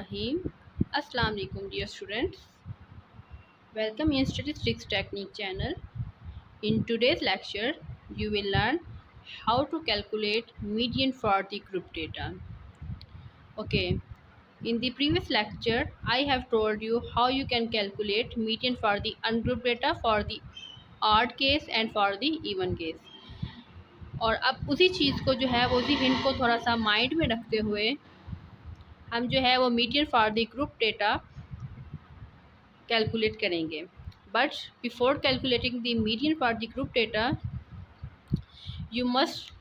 Bismillahirrahmanirrahim. Assalamu alaikum dear students. Welcome in Statistics Technique channel. In today's lecture, you will learn how to calculate median for the group data. Okay. In the previous lecture, I have told you how you can calculate median for the ungrouped data for the odd case and for the even case. और अब उसी चीज़ को जो है उसी hint को थोड़ा सा माइंड में रखते हुए हम जो है वो median for the group data calculate करेंगे. But before calculating the median for the group data you must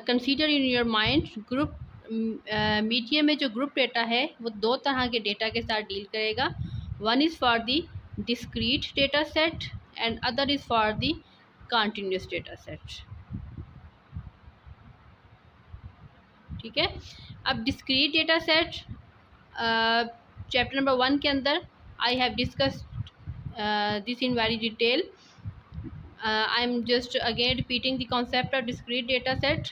consider in your mind group median में जो ग्रुप डेटा है वो दो तरह के डेटा के साथ डील करेगा. One is for the discrete data set and other is for the continuous data set. ठीक है. अब discrete data set chapter number 1 के अंदर I have discussed this in very detail. I am just again repeating the concept of discrete data set.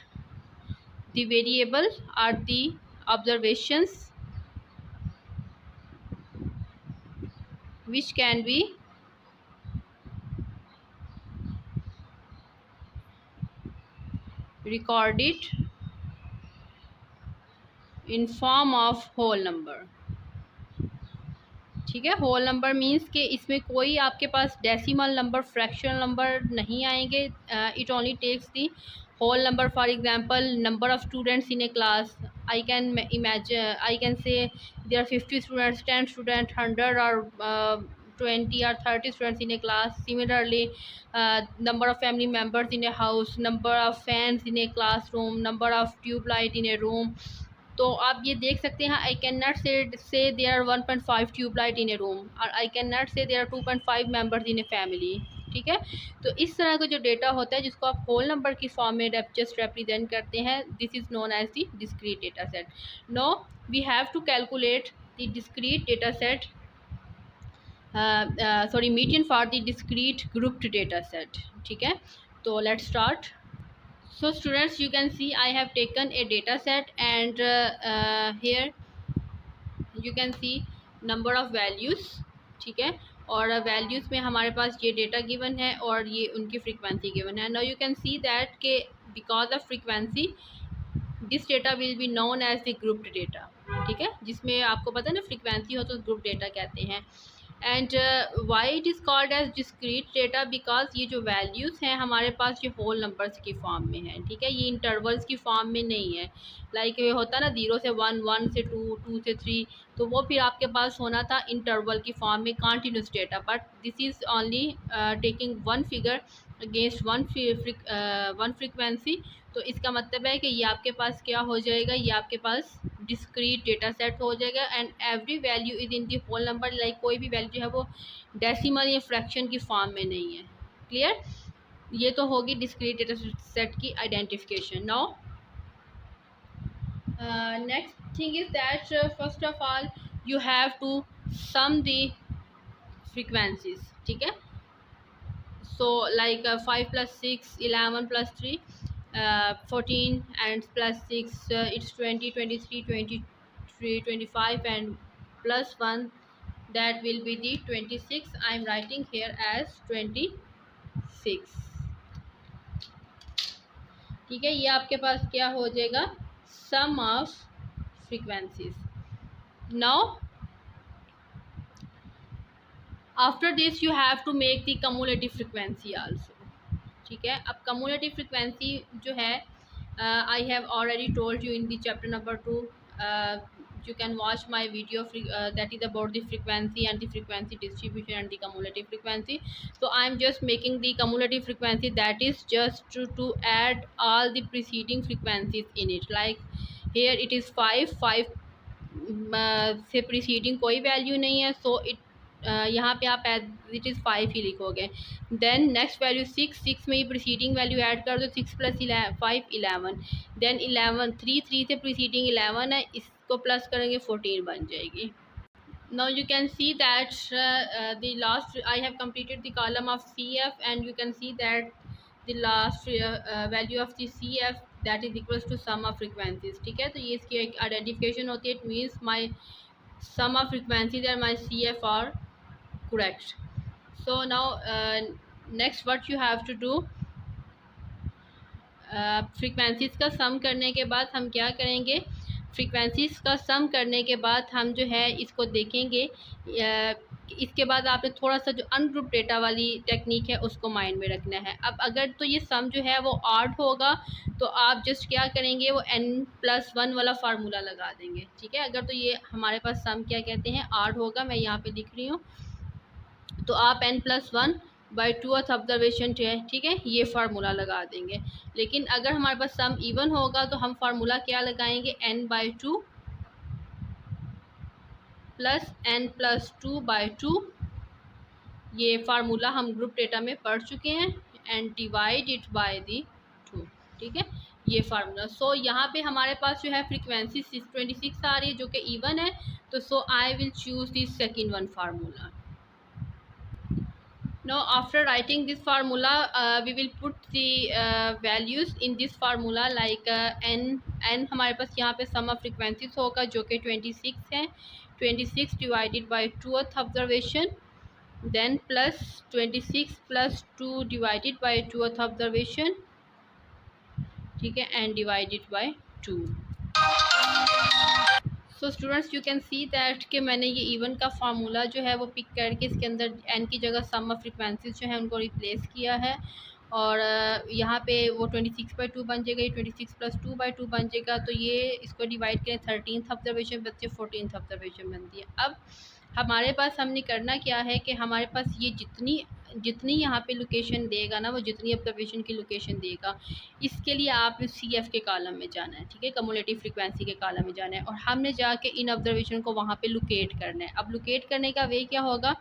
The variable are the observations which can be recorded in form of whole number. ठीक है. Whole number means कि इसमें कोई आपके पास decimal number fractional number नहीं आएंगे. It only takes the whole number. For example number of students in a class. I can say there are 50 students, 10 students, 100 or 20 or 30 students in a class. Similarly, number of family members in a house, number of fans in a classroom, number of tube light in a room. तो आप ये देख सकते हैं. I can not say there are 1.5 tube light in a room और I can not say there are 2.5 members in a family. ठीक है. तो इस तरह का जो डेटा होता है जिसको आप होल नंबर की फॉर्म में जस्ट रिप्रेजेंट करते हैं, this is known as the discrete data set. No we have to calculate the discrete data set median for the discrete grouped data set. ठीक है. तो let's start. So students, you can see I have taken a data set and here you can see number of values. ठीक है. और values में हमारे पास ये data given है और ये उनकी फ्रीक्वेंसी गिवन है. Now you can see that के because of frequency this data will be known as the grouped data. ठीक है. जिसमें आपको पता है ना फ्रीक्वेंसी हो तो ग्रुप डेटा कहते हैं. And why it is called as discrete data because ये जो वैल्यूज़ हैं हमारे पास ये होल नंबर्स की फॉर्म में है. ठीक है. ये इंटरवल्स की फॉर्म में नहीं है. लाइक होता ना 0 से 1, 1 से 2, 2 से 3, तो वो फिर आपके पास होना था इंटरवल की फॉर्म में continuous data. But this is only taking one figure against one frequency. तो इसका मतलब है कि ये आपके पास क्या हो जाएगा, ये आपके पास डिस्क्रीट डेटा सेट हो जाएगा. And every value is in the whole number. Like कोई भी वैल्यू जो है वो डेसिमल या फ्रैक्शन की फॉर्म में नहीं है. क्लियर. ये तो होगी डिस्क्रीट डेटा सेट की identification. Now next thing is that first of all you have to sum the frequencies. ठीक है. So like 5 + 6 11 + 3 14 and plus 6 it's 20, 23, 23, 25 and plus 1 that will be the 26. I am writing here as 26. ठीक है. ये आपके पास क्या हो जाएगा, sum of frequencies. Now after this you have to make the cumulative frequency also. ठीक है. अब कम्युलेटिव फ्रीक्वेंसी जो है I have already told you in the chapter number 2. you can watch my video that is about the frequency and the frequency distribution and the cumulative frequency. So I am just making the cumulative frequency, that is just to add all the preceding frequencies in it. Like here it is 5 से preceding कोई value नहीं है, so it यहाँ पे आप it is 5 ही लिखोगे. Then next value 6 में ही preceding value add कर दो. 6 + 5 11. देन 11 3 से प्रीसीडिंग 11 है, इसको प्लस करेंगे 14 बन जाएगी. Now you can see that the last I have completed the column of CF and you can see that the last value of the CF that is equals to sum of frequencies. ठीक है. तो ये इसकी एक identification होती है. It means my sum of frequencies and my CF are correct. So now next what you have to do, frequencies का सम करने के बाद हम क्या करेंगे, फ्रीक्वेंसीज का सम करने के बाद हम जो है इसको देखेंगे। इसके बाद आपने थोड़ा सा जो अनग्रुप डेटा वाली टेक्निक है उसको माइंड में रखना है। अब अगर तो ये सम जो है वो ऑड होगा तो आप जस्ट क्या करेंगे, वो n+1 वाला फार्मूला लगा देंगे, ठीक है। अगर तो ये हमारे पास सम क्या कहते हैं, ऑड होगा, मैं यहाँ पे लिख रही हूँ, तो आप n+1/2th ऑब्जर्वेशन जो है, ठीक है, ये फार्मूला लगा देंगे। लेकिन अगर हमारे पास सम इवन होगा तो हम फार्मूला क्या लगाएंगे, n/2 प्लस n+2/2। ये फार्मूला हम ग्रुप डेटा में पढ़ चुके हैं, and divide it by the 2, ठीक है, ये फार्मूला। सो यहाँ पे हमारे पास जो है फ्रीक्वेंसी 26 आ रही है जो कि इवन है, तो so I will choose this second one formula. Now after writing this formula, we will put the values in this formula, like n हमारे पास यहाँ पे sum of frequencies होगा जो कि 26 है, 26 divided by 2th observation, then plus 26 plus 2 divided by 2th observation, ठीक है, and divided by 2। So students you can see that कि मैंने ये इवन का फार्मूला जो है वो पिक करके इसके अंदर एन की जगह सम ऑफ फ्रीक्वेंसीज जो है उनको रिप्लेस किया है, और यहाँ पे वो 26/2 बन जाएगा, ये 26 + 2/2 बन जाएगा। तो ये इसको डिवाइड करें, 13th ऑब्जर्वेशन बच्चे 14th ऑब्जर्वेशन बनती है। अब हमारे पास हमने करना क्या है कि हमारे पास ये जितनी जितनी यहाँ पे लोकेशन देगा ना, वो जितनी ऑब्जर्वेशन की लोकेशन देगा, इसके लिए आप CF के कॉलम में जाना है, ठीक है, कम्युलेटिव फ्रीक्वेंसी के कॉलम में जाना है, और हमने जाके इन ऑब्जर्वेशन को वहाँ पे लोकेट करना है। अब लोकेट करने का वे क्या होगा,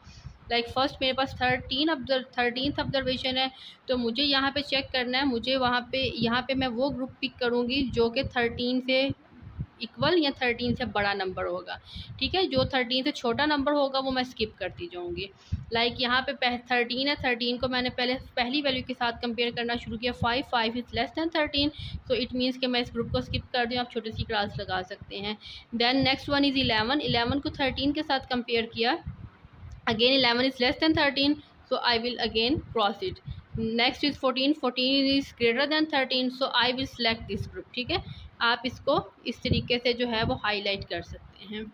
लाइक फर्स्ट मेरे पास 13th ऑब्जर्वेशन है, तो मुझे यहाँ पे चेक करना है, मुझे यहाँ पे मैं वो ग्रुप पिक करूँगी जो कि 13 से इक्वल या 13 से बड़ा नंबर होगा, ठीक है। जो 13 से छोटा नंबर होगा वो मैं स्किप करती जाऊँगी। लाइक यहाँ पे 13 है, 13 को मैंने पहली वैल्यू के साथ कंपेयर करना शुरू किया, 5 इज़ लेस दैन 13, तो इट मीन्स कि मैं इस ग्रुप को स्किप कर दूँ। आप छोटी सी क्लास लगा सकते हैं। देन नेक्स्ट वन इज़ 11 को 13 के साथ कंपेयर किया, again 11 is less then 13, so I will again cross it. Next is 14 is greater than 13, so I will select this group, ठीक है। आप इसको इस तरीके से जो है वो हाईलाइट कर सकते हैं।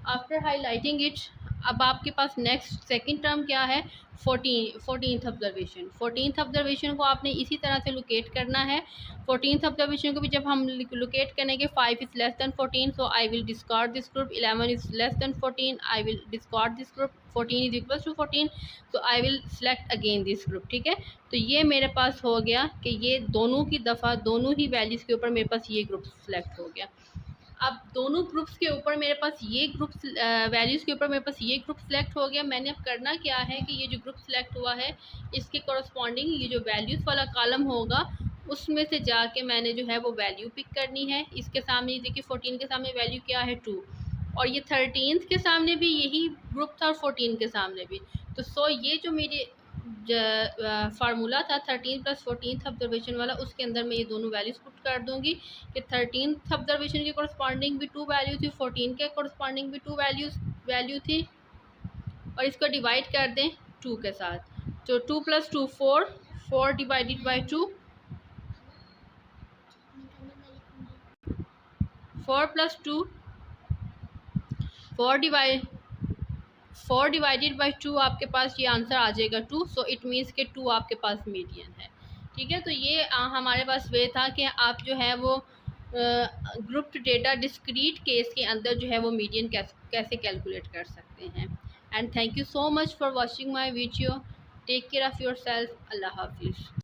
आफ्टर हाईलाइटिंग इट, अब आपके पास नेक्स्ट सेकंड टर्म क्या है, 14th ऑब्जर्वेशन। 14th ऑब्जर्वेशन को आपने इसी तरह से लोकेट करना है। 14th ऑब्जर्वेशन को भी जब हम लोकेट करेंगे, 5 is less than 14, so I will discard this group. 11 is less than 14, I will discard this group. 14 is equal to 14, तो I will select again this group, ठीक है। तो ये मेरे पास हो गया कि ये दोनों की दफ़ा दोनों ही वैल्यूज़ के ऊपर मेरे पास ये ग्रुप सेलेक्ट हो गया। अब दोनों ग्रुप्स के ऊपर मेरे पास ये ग्रुप वैल्यूज़ के ऊपर मेरे पास ये ग्रुप सेलेक्ट हो गया। मैंने अब करना क्या है कि ये जो ग्रुप सेलेक्ट हुआ है इसके कॉरस्पॉन्डिंग ये जो वैल्यूज़ वाला कॉलम होगा उसमें से जाके मैंने जो है वो वैल्यू पिक करनी है। इसके सामने देखिए 14 के सामने वैल्यू क्या है 2, और ये 13th के सामने भी यही ग्रुप था और 14 के सामने भी। तो सो ये जो मेरे फार्मूला था 13 + 14th ऑब्जर्वेशन वाला, उसके अंदर मैं ये दोनों वैल्यूज़ पुट कर दूंगी कि 13th ऑब्जर्वेशन के कॉरस्पॉन्डिंग भी 2 वैल्यू थी, 14 के कॉरस्पॉन्डिंग भी 2 वैल्यू थी, और इसको डिवाइड कर दें 2 के साथ। तो 2 + 2 4 डिवाइडेड बाई 2, 4 + 2 4 डिवाइडेड बाई 2, आपके पास ये आंसर आ जाएगा 2। सो इट मीन्स के 2 आपके पास मीडियन है, ठीक है। तो ये हमारे पास वे था कि आप जो है वो ग्रुप्ड डेटा डिस्क्रीट केस के अंदर जो है वो मीडियन कैसे कैलकुलेट कर सकते हैं। And thank you so much for watching my video. Take care of your self हाफिज़।